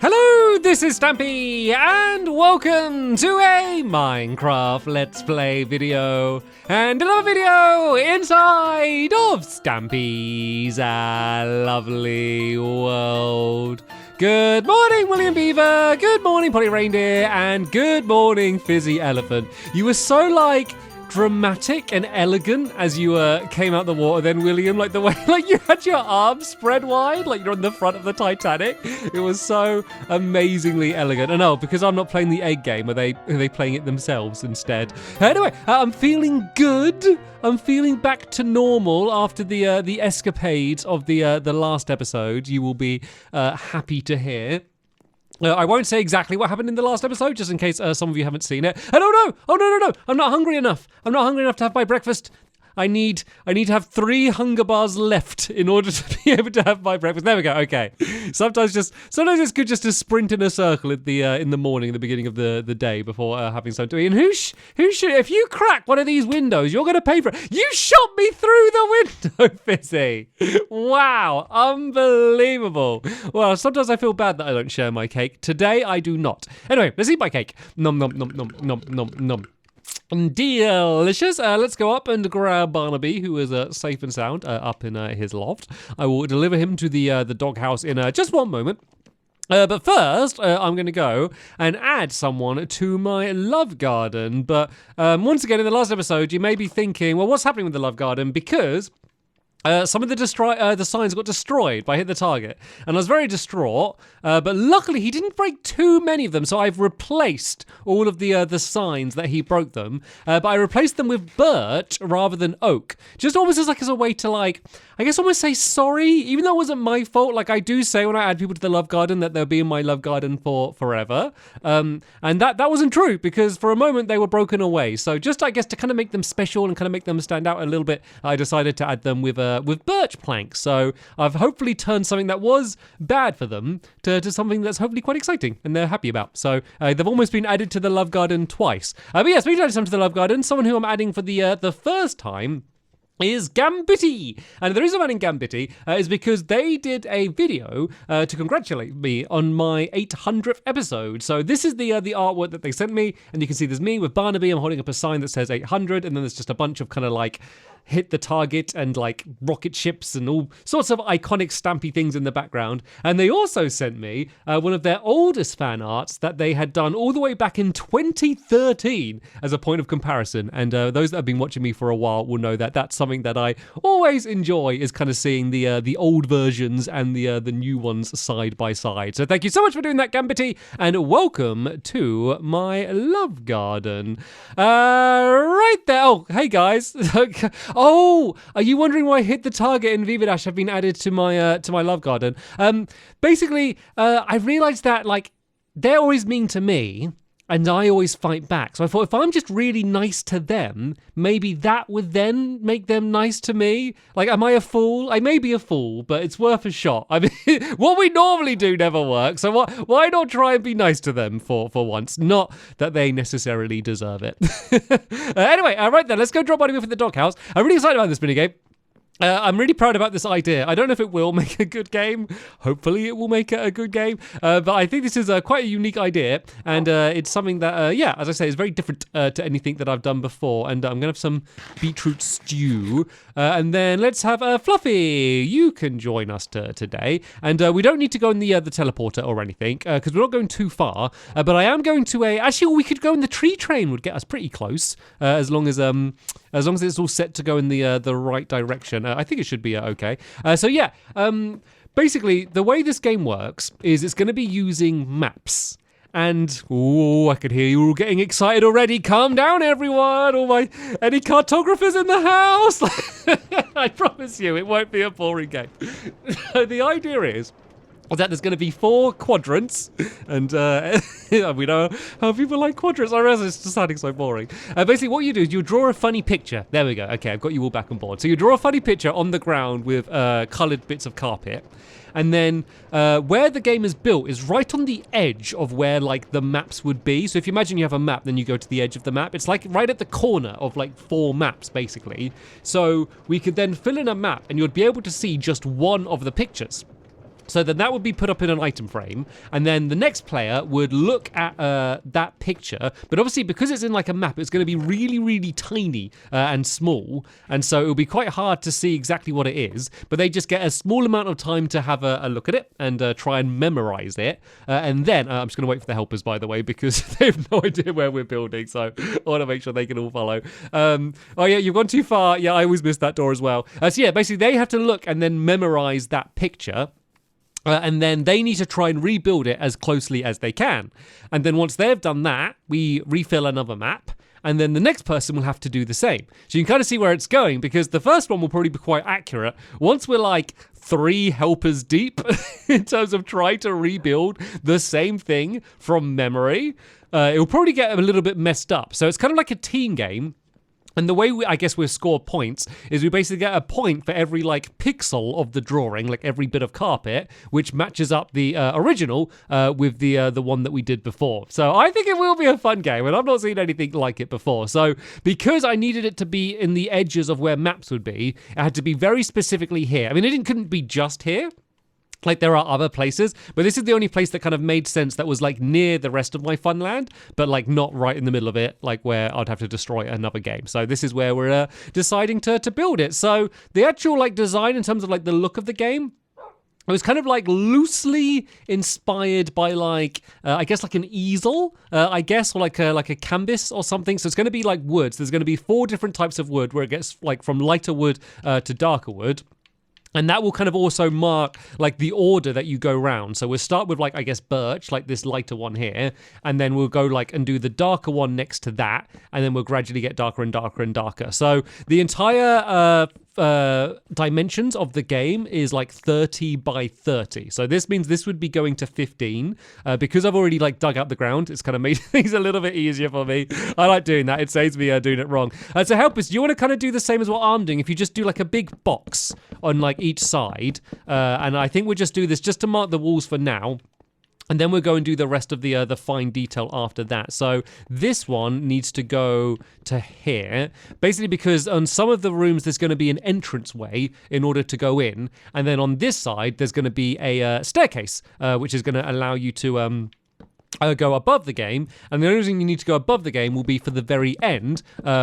Hello, this is Stampy, and welcome to a Minecraft Let's Play video, and another video inside of Stampy's lovely world. Good morning, William Beaver, good morning, Polly Reindeer, and good morning, Fizzy Elephant. You were so, dramatic and elegant as you came out the water then, William, like the way you had your arms spread wide like you're on the front of the Titanic. It was so amazingly elegant. And because I'm not playing the egg game, are they playing it themselves instead? Anyway, I'm feeling good. I'm feeling back to normal after the escapades of the last episode. You will be happy to hear. I won't say exactly what happened in the last episode, just in case some of you haven't seen it. And no, I'm not hungry enough. I'm not hungry enough to have my breakfast. I need to have 3 hunger bars left in order to be able to have my breakfast. There we go. Okay. Sometimes it's good just to sprint in a circle in the morning, the beginning of the day before having something to eat. And who should? If you crack one of these windows, you're going to pay for it. You shot me through the window, Fizzy. Wow, unbelievable. Well, sometimes I feel bad that I don't share my cake. Today I do not. Anyway, let's eat my cake. Nom nom nom nom nom nom nom. Delicious. Let's go up and grab Barnaby, who is safe and sound up in his loft. I will deliver him to the doghouse in just one moment. But first, I'm going to go and add someone to my love garden. But once again, in the last episode, you may be thinking, well, what's happening with the love garden? Because some of the signs got destroyed by Hit the Target, and I was very distraught, but luckily he didn't break too many of them, so I've replaced all of the signs that he broke them, but I replaced them with birch rather than oak, just almost as a way to, I guess almost say sorry, even though it wasn't my fault. I do say when I add people to the love garden that they'll be in my love garden for forever, and that wasn't true, because for a moment they were broken away, so just, I guess, to kind of make them special and kind of make them stand out a little bit, I decided to add them with birch planks. So I've hopefully turned something that was bad for them to something that's hopefully quite exciting and they're happy about. So they've almost been added to the love garden twice. But yes, we've added some to the love garden. Someone who I'm adding for the first time is Gambitty. And the reason I'm adding Gambitty is because they did a video to congratulate me on my 800th episode. So this is the artwork that they sent me, and you can see there's me with Barnaby. I'm holding up a sign that says 800, and then there's just a bunch of kind of hit the target and rocket ships and all sorts of iconic Stampy things in the background. And they also sent me one of their oldest fan arts that they had done all the way back in 2013 as a point of comparison. And those that have been watching me for a while will know that that's something that I always enjoy, is kind of seeing the old versions and the new ones side by side. So thank you so much for doing that, Gambitty, and welcome to my love garden. Right there. Oh, hey guys. Oh, are you wondering why Hit the Target and Viva Dash have been added to my love garden? Basically, I realized that they're always mean to me, and I always fight back. So I thought, if I'm just really nice to them, maybe that would then make them nice to me. Am I a fool? I may be a fool, but it's worth a shot. I mean, what we normally do never works. So why not try and be nice to them for once? Not that they necessarily deserve it. Anyway, right then, let's go drop Barnaby off at the doghouse. I'm really excited about this minigame. I'm really proud about this idea. I don't know if it will make a good game. Hopefully it will make it a good game. But I think this is quite a unique idea. And it's something that, as I say, is very different to anything that I've done before. And I'm going to have some beetroot stew. And then let's have Fluffy. You can join us today. And we don't need to go in the teleporter or anything, because we're not going too far. But I am going to actually, we could go in the tree train. Would get us pretty close, as long as it's all set to go in the right direction. I think it should be okay. Basically, the way this game works is it's going to be using maps. And, I could hear you all getting excited already. Calm down, everyone. Any cartographers in the house? I promise you, it won't be a boring game. The idea is that there's going to be 4 quadrants, and we know how people like quadrants. I realize it's just sounding so boring. Basically, what you do is you draw a funny picture. There we go. Okay, I've got you all back on board. So you draw a funny picture on the ground with coloured bits of carpet. And then where the game is built is right on the edge of where the maps would be. So if you imagine you have a map, then you go to the edge of the map. It's right at the corner of 4 maps, basically. So we could then fill in a map and you'd be able to see just one of the pictures. So then that would be put up in an item frame, and then the next player would look at that picture, but obviously because it's in like a map, it's going to be really, really tiny and small, and so it'll be quite hard to see exactly what it is, but they just get a small amount of time to have a look at it and try and memorize it, and then, I'm just going to wait for the helpers, by the way, because they have no idea where we're building, so I want to make sure they can all follow. Oh yeah, you've gone too far. Yeah, I always miss that door as well. So yeah, basically they have to look and then memorize that picture. And then they need to try and rebuild it as closely as they can. And then once they've done that, we refill another map. And then the next person will have to do the same. So you can kind of see where it's going, because the first one will probably be quite accurate. Once we're like 3 helpers deep in terms of trying to rebuild the same thing from memory, it will probably get a little bit messed up. So it's kind of like a team game. And the way I guess we score points is we basically get a point for every like pixel of the drawing, like every bit of carpet, which matches up the original with the one that we did before. So I think it will be a fun game, and I've not seen anything like it before. So because I needed it to be in the edges of where maps would be, it had to be very specifically here. I mean, it couldn't be just here. Like there are other places, but this is the only place that kind of made sense that was like near the rest of my Funland, but like not right in the middle of it, like where I'd have to destroy another game. So this is where we're deciding to build it. So the actual like design in terms of like the look of the game, it was kind of like loosely inspired by like, I guess like an easel, I guess, or like a canvas or something. So it's going to be like woods. There's going to be 4 different types of wood where it gets like from lighter wood to darker wood. And that will kind of also mark like the order that you go round. So we'll start with like, I guess, birch, like this lighter one here. And then we'll go like and do the darker one next to that. And then we'll gradually get darker and darker and darker. So the entire dimensions of the game is like 30 by 30. So this means this would be going to 15. Because I've already like dug out the ground, it's kind of made things a little bit easier for me. I like doing that. It saves me doing it wrong. So help us, do you want to kind of do the same as what I'm doing? If you just do like a big box on like each side, and I think we'll just do this just to mark the walls for now. And then we'll go and do the rest of the fine detail after that. So this one needs to go to here, basically because on some of the rooms there's going to be an entranceway in order to go in, and then on this side there's going to be a staircase, which is going to allow you to go above the game, and the only reason you need to go above the game will be for the very end,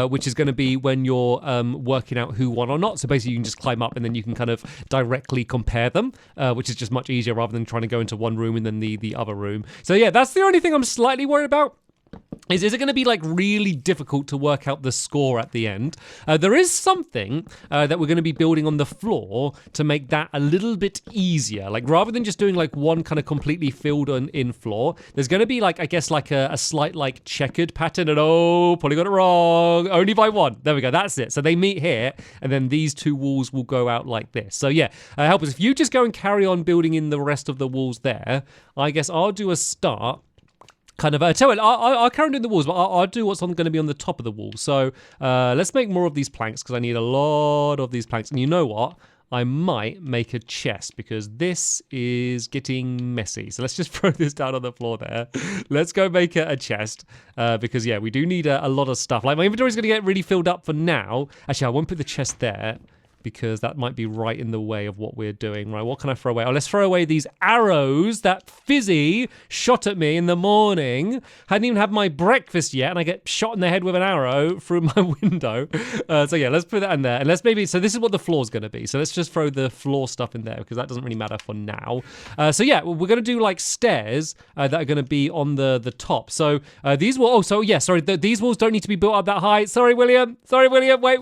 which is going to be when you're working out who won or not. So basically you can just climb up and then you can kind of directly compare them, which is just much easier rather than trying to go into one room and then the other room. So yeah, that's the only thing I'm slightly worried about. Is it going to be like really difficult to work out the score at the end? There is something that we're going to be building on the floor to make that a little bit easier. Like rather than just doing like one kind of completely filled in floor, there's going to be like, I guess like a slight like checkered pattern. And oh, probably got it wrong. Only by 1. There we go. That's it. So they meet here and then these 2 walls will go out like this. So yeah, help us. If you just go and carry on building in the rest of the walls there, I guess I'll do a start. Kind of, tell you, I'll carry on doing the walls, but I'll do what's going to be on the top of the wall. So let's make more of these planks because I need a lot of these planks. And you know what? I might make a chest because this is getting messy. So let's just throw this down on the floor there. Let's go make a chest because, yeah, we do need a lot of stuff. Like my inventory is going to get really filled up for now. Actually, I won't put the chest there, because that might be right in the way of what we're doing. Right, what can I throw away? Oh, let's throw away these arrows that Fizzy shot at me in the morning. Hadn't even had my breakfast yet, and I get shot in the head with an arrow through my window. So yeah, let's put that in there. And let's maybe, so this is what the floor's going to be. So let's just throw the floor stuff in there, because that doesn't really matter for now. So yeah, we're going to do like stairs that are going to be on the top. So these will, oh, so yeah, sorry, these walls don't need to be built up that high. Sorry, William, wait.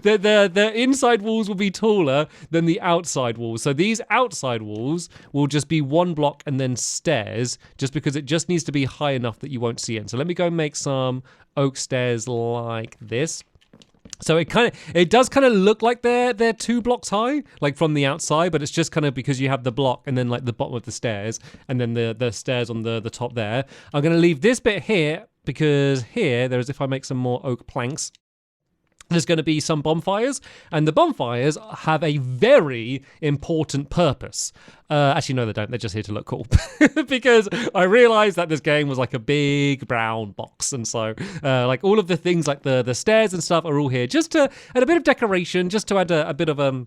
The inside walls will be taller than the outside walls. So these outside walls will just be 1 block and then stairs, just because it just needs to be high enough that you won't see it. So let me go make some oak stairs like this. So it does kind of look like they're 2 blocks high, like from the outside, but it's just kind of because you have the block and then like the bottom of the stairs and then the stairs on the top there. I'm going to leave this bit here because here, there's, if I make some more oak planks, there's going to be some bonfires, and the bonfires have a very important purpose. Actually, no, they don't. They're just here to look cool. Because I realized that this game was like a big brown box. And so like all of the things like the stairs and stuff are all here just to add a bit of decoration, just to add a bit of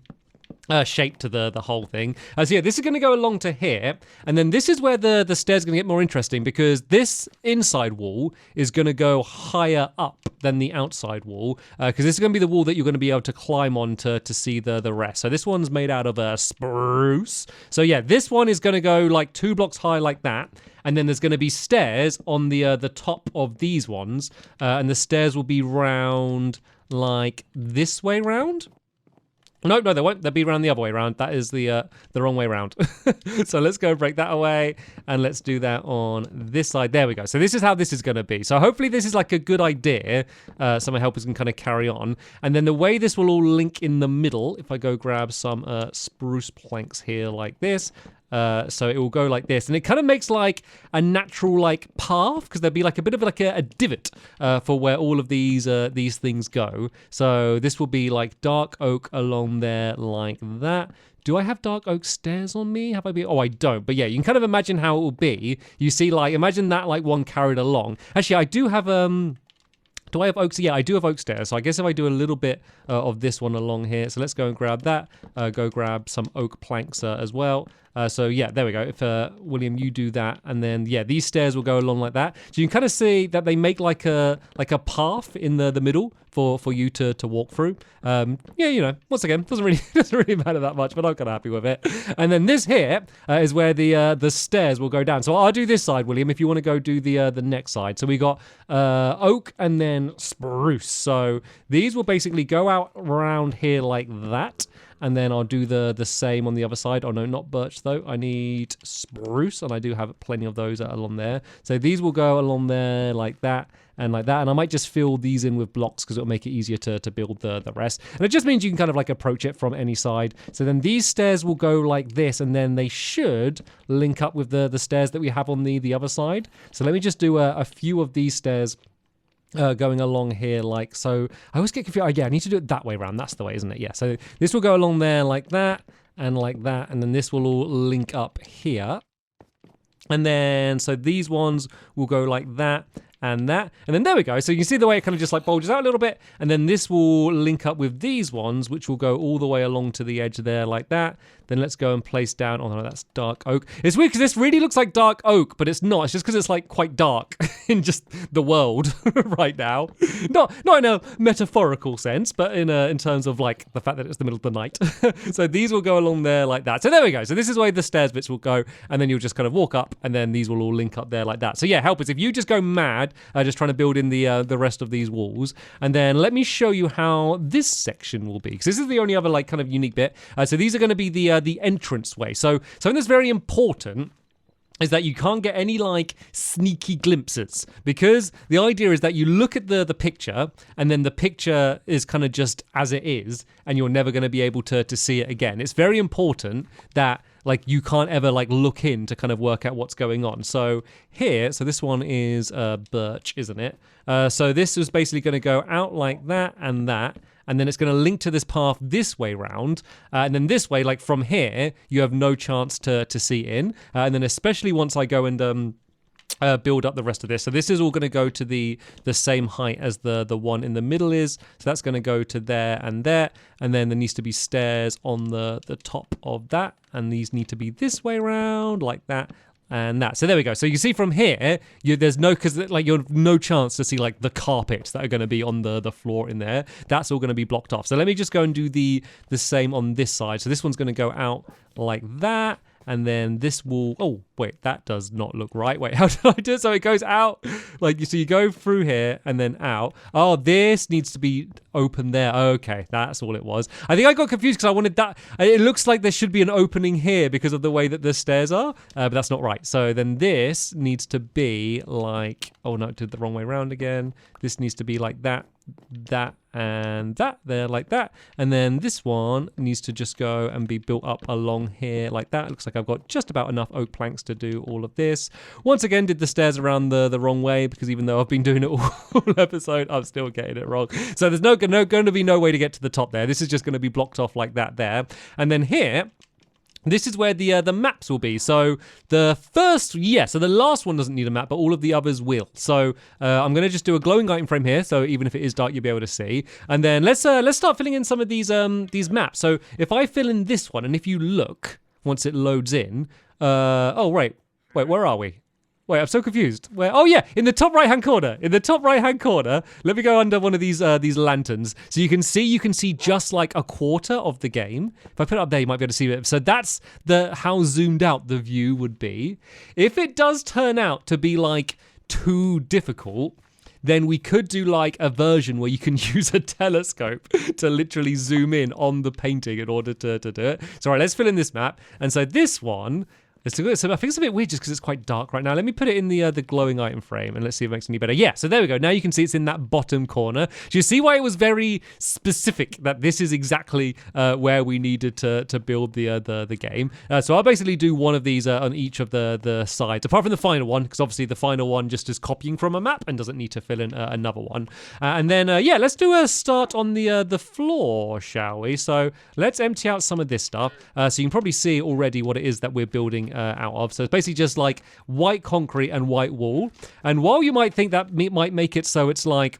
shape to the whole thing. So yeah, this is going to go along to here, and then this is where the stairs are going to get more interesting, because this inside wall is going to go higher up than the outside wall, because this is going to be the wall that you're going to be able to climb on to see the rest. So this one's made out of spruce. So yeah, this one is going to go like 2 blocks high like that, and then there's going to be stairs on the top of these ones, and the stairs will be round like this way round. No, they won't. They'll be around the other way around. That is the wrong way around. So let's go break that away, and let's do that on this side. There we go. So this is how this is going to be. So hopefully this is like a good idea. So my helpers can kind of carry on. And then the way this will all link in the middle, if I go grab some spruce planks here like this, so it will go like this, and it kind of makes like a natural like path, because there'll be like a bit of like a divot for where all of these things go. So this will be like dark oak along there like that. Do I have dark oak stairs on me? Have I been? Oh, I don't. But yeah, you can kind of imagine how it will be. You see, like, imagine that like one carried along. Actually, I do have do I have oaks? Yeah, I do have oak stairs. So I guess if I do a little bit of this one along here. So let's go and grab that. Go grab some oak planks as well. So yeah, there we go. If William, you do that, and then yeah, these stairs will go along like that. So you can kind of see that they make like a path in the middle for you to walk through. Yeah, you know, once again, doesn't really matter that much, but I'm kind of happy with it. And then this here is where the stairs will go down. So I'll do this side, William, if you want to go do the next side. So we got oak and then spruce. So these will basically go out around here like that. And then I'll do the same on the other side. Oh no, not birch though. I need spruce, and I do have plenty of those along there. So these will go along there like that and like that. And I might just fill these in with blocks, because it'll make it easier to build the rest. And it just means you can kind of like approach it from any side. So then these stairs will go like this, and then they should link up with the stairs that we have on the other side. So let me just do a few of these stairs going along here like so. I always get confused. Yeah, I need to do it that way around. That's the way, isn't it? Yeah, so this will go along there like that, and then this will all link up here. And then, so these ones will go like that, and that, and then there we go. So you can see the way it kind of just like bulges out a little bit, and then this will link up with these ones, which will go all the way along to the edge there like that. Then let's go and place down, oh no, that's dark oak. It's weird because this really looks like dark oak, but it's not. It's just because it's like quite dark in just the world right now. Not in a metaphorical sense, but in terms of like the fact that it's the middle of the night. So these will go along there like that. So there we go. So this is where the stairs bits will go, and then you'll just kind of walk up, and then these will all link up there like that. So yeah, helpers, if you just go mad, just trying to build in the rest of these walls, and then let me show you how this section will be, because this is the only other like kind of unique bit. So these are going to be the entrance way. So something that's very important is that you can't get any like sneaky glimpses, because the idea is that you look at the picture, and then the picture is kind of just as it is, and you're never going to be able to see it again. It's very important that like you can't ever like look in to kind of work out what's going on. So here, so this one is birch, isn't it? So this is basically going to go out like that and that, and then it's going to link to this path this way round, and then this way, like from here, you have no chance to see in, and then especially once I go and build up the rest of this. So this is all going to go to the same height as the one in the middle is. So that's going to go to there, and then there needs to be stairs on the top of that, and these need to be this way around like that. And that. So there we go. So you see from here, there's no, because like you have no chance to see like the carpets that are going to be on the floor in there. That's all going to be blocked off. So let me just go and do the same on this side. So this one's going to go out like that. And then this will, oh, wait, that does not look right. Wait, how did I do it? So it goes out, like, so you go through here and then out. Oh, this needs to be open there. Okay, that's all it was. I think I got confused because I wanted that. It looks like there should be an opening here because of the way that the stairs are, but that's not right. So then this needs to be like, oh no, I did the wrong way around again. This needs to be like that, and that there like that, and then this one needs to just go and be built up along here like that. It looks like I've got just about enough oak planks to do all of this. Once again, did the stairs around the wrong way, because even though I've been doing it all episode, I'm still getting it wrong. So there's going to be no way to get to the top there. This is just going to be blocked off like that there, and then here this is where the maps will be. So the last one doesn't need a map, but all of the others will. So I'm going to just do a glowing item frame here. So even if it is dark, you'll be able to see. And then let's start filling in some of these maps. So if I fill in this one, and if you look once it loads in, wait, where are we? Wait, I'm so confused. Where? Oh yeah, in the top right-hand corner. In the top right-hand corner, let me go under one of these lanterns, so you can see just like a quarter of the game. If I put it up there, you might be able to see it. So that's how zoomed out the view would be. If it does turn out to be like too difficult, then we could do like a version where you can use a telescope to literally zoom in on the painting in order to do it. So all right, let's fill in this map. And so this one. So I think it's a bit weird just because it's quite dark right now. Let me put it in the glowing item frame and let's see if it makes it any better. Yeah, so there we go. Now you can see it's in that bottom corner. Do you see why it was very specific that this is exactly where we needed to build the game? So I'll basically do one of these on each of the sides, apart from the final one, because obviously the final one just is copying from a map and doesn't need to fill in another one. And then, let's do a start on the floor, shall we? So let's empty out some of this stuff. So you can probably see already what it is that we're building out of. So it's basically just like white concrete and white wall. And while you might think that might make it so it's like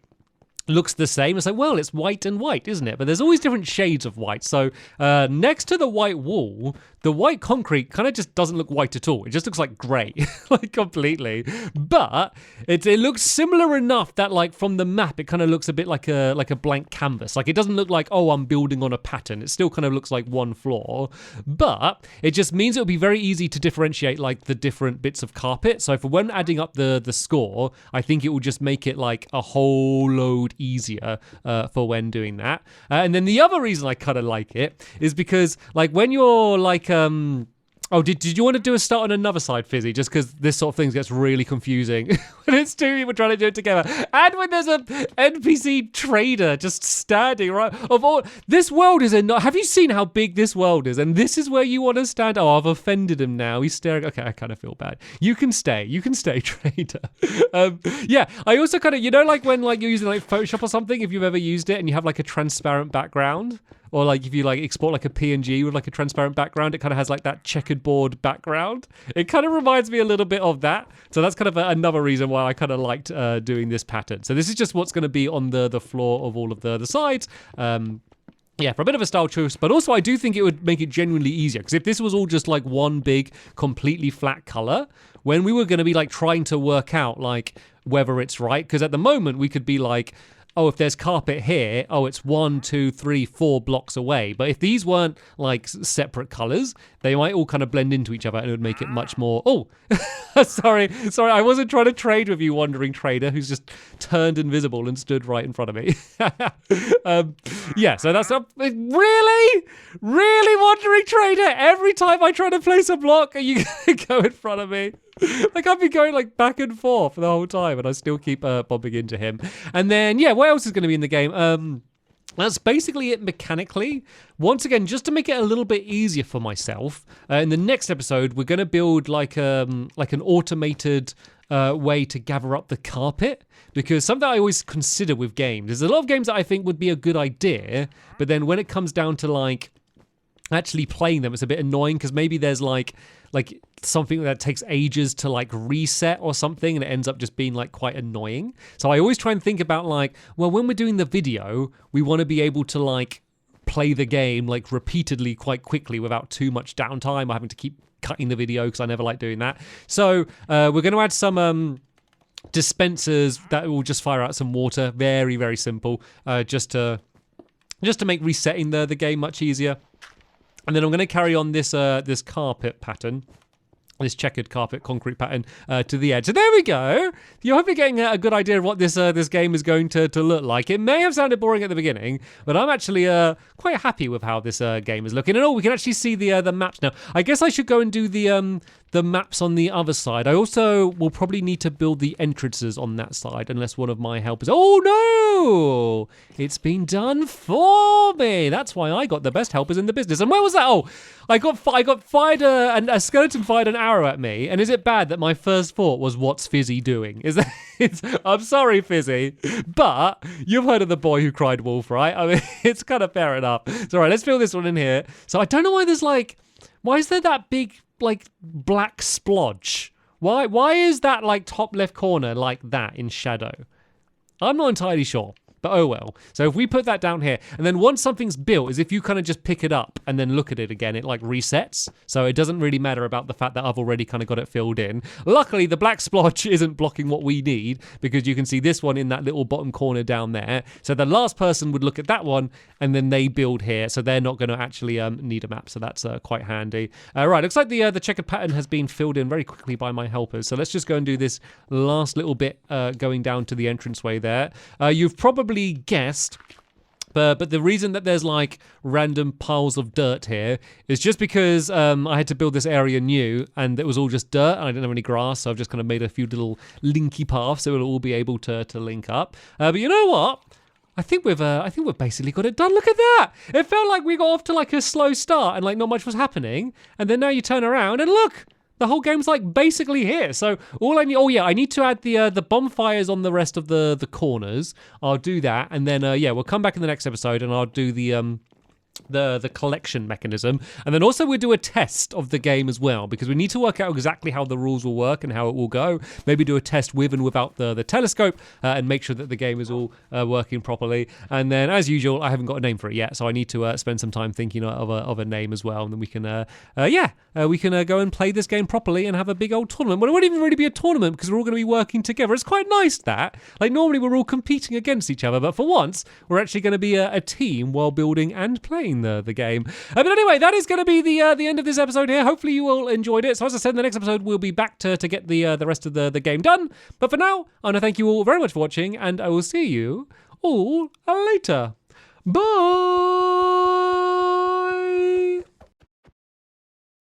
looks the same, it's like, well, it's white and white, isn't it? But there's always different shades of white. So next to the white wall, the white concrete kind of just doesn't look white at all. It just looks like grey, like completely. But it looks similar enough that like from the map, it kind of looks a bit like a blank canvas. Like it doesn't look like, oh, I'm building on a pattern. It still kind of looks like one floor. But it just means it'll be very easy to differentiate like the different bits of carpet. So for when adding up the score, I think it will just make it like a whole load easier for when doing that. And then the other reason I kind of like it is because like when you're like did you want to do a start on another side, Fizzy? Just because this sort of thing gets really confusing when it's two people trying to do it together, and when there's a NPC trader just standing right of all. This world is have you seen how big this world is? And this is where you want to stand. Oh, I've offended him now. He's staring. Okay, I kind of feel bad. You can stay, trader. I also kind of like when like you're using like Photoshop or something. If you've ever used it and you have like a transparent background. Or like if you like export like a PNG with like a transparent background, it kind of has like that checkerboard background. It kind of reminds me a little bit of that. So that's kind of another reason why I kind of liked doing this pattern. So this is just what's going to be on the floor of all of the sides. For a bit of a style choice, but also I do think it would make it genuinely easier, because if this was all just like one big completely flat color, when we were going to be like trying to work out like whether it's right, because at the moment we could be like, oh, if there's carpet here, oh, it's 1, 2, 3, 4 blocks away. But if these weren't like separate colors, they might all kind of blend into each other and it would make it much more... Oh, sorry. I wasn't trying to trade with you, wandering trader, who's just turned invisible and stood right in front of me. So that's a... Really, wandering trader? Every time I try to place a block, are you going to go in front of me? Like I've been going like back and forth for the whole time and I still keep bumping into him. And then, what else is going to be in the game? That's basically it mechanically. Once again, just to make it a little bit easier for myself, in the next episode, we're going to build like an automated way to gather up the carpet, because something I always consider with games, there's a lot of games that I think would be a good idea, but then when it comes down to like actually playing them, it's a bit annoying because maybe there's like something that takes ages to like reset or something, and it ends up just being like quite annoying. So I always try and think about like, well, when we're doing the video, we want to be able to like play the game like repeatedly quite quickly without too much downtime or having to keep cutting the video, because I never like doing that. So we're going to add some dispensers that will just fire out some water. Very, very simple, just to make resetting the game much easier. And then I'm going to carry on this carpet pattern, this checkered carpet concrete pattern to the edge. So there we go. You hope you're getting a good idea of what this game is going to look like. It may have sounded boring at the beginning, but I'm actually quite happy with how this game is looking. And we can actually see the maps now. I guess I should go and do the maps on the other side. I also will probably need to build the entrances on that side, unless one of my helpers... Oh no! It's been done for me. That's why I got the best helpers in the business. And where was that? Oh, I got fired a skeleton fired an arrow at me. And is it bad that my first thought was, what's Fizzy doing? I'm sorry, Fizzy, but you've heard of the boy who cried wolf, right? I mean, it's kind of fair enough. So, all right, let's fill this one in here. So I don't know why there's like... Why is there that big, like, black splodge? Why is that, like, top left corner like that in shadow? I'm not entirely sure. But oh well. So if we put that down here, and then once something's built, is if you kind of just pick it up and then look at it again, it like resets. So it doesn't really matter about the fact that I've already kind of got it filled in. Luckily, the black splotch isn't blocking what we need, because you can see this one in that little bottom corner down there. So the last person would look at that one, and then they build here. So they're not going to actually need a map. So that's quite handy. Right, looks like the checkered pattern has been filled in very quickly by my helpers. So let's just go and do this last little bit going down to the entranceway there. You've probably guessed, but the reason that there's like random piles of dirt here is just because I had to build this area new, and it was all just dirt, and I didn't have any grass, so I've just kind of made a few little linky paths so it'll all be able to link up. But you know what? I think we've basically got it done. Look at that! It felt like we got off to like a slow start and like not much was happening, and then now you turn around and look. The whole game's like basically here. So all I need, I need to add the bonfires on the rest of the corners. I'll do that, and then we'll come back in the next episode and I'll do the collection mechanism, and then also we'll do a test of the game as well, because we need to work out exactly how the rules will work and how it will go. Maybe do a test with and without the telescope, and make sure that the game is all working properly. And then, as usual, I haven't got a name for it yet, so I need to spend some time thinking of a name as well, and then we can go and play this game properly and have a big old tournament. Well, it won't even really be a tournament because we're all going to be working together. It's quite nice that, like, normally we're all competing against each other, but for once we're actually going to be a team while building and playing the game. But anyway, that is going to be the end of this episode here. Hopefully you all enjoyed it. So as I said, in the next episode we'll be back to get the rest of the game done. But for now, I want to thank you all very much for watching, and I will see you all later. Bye!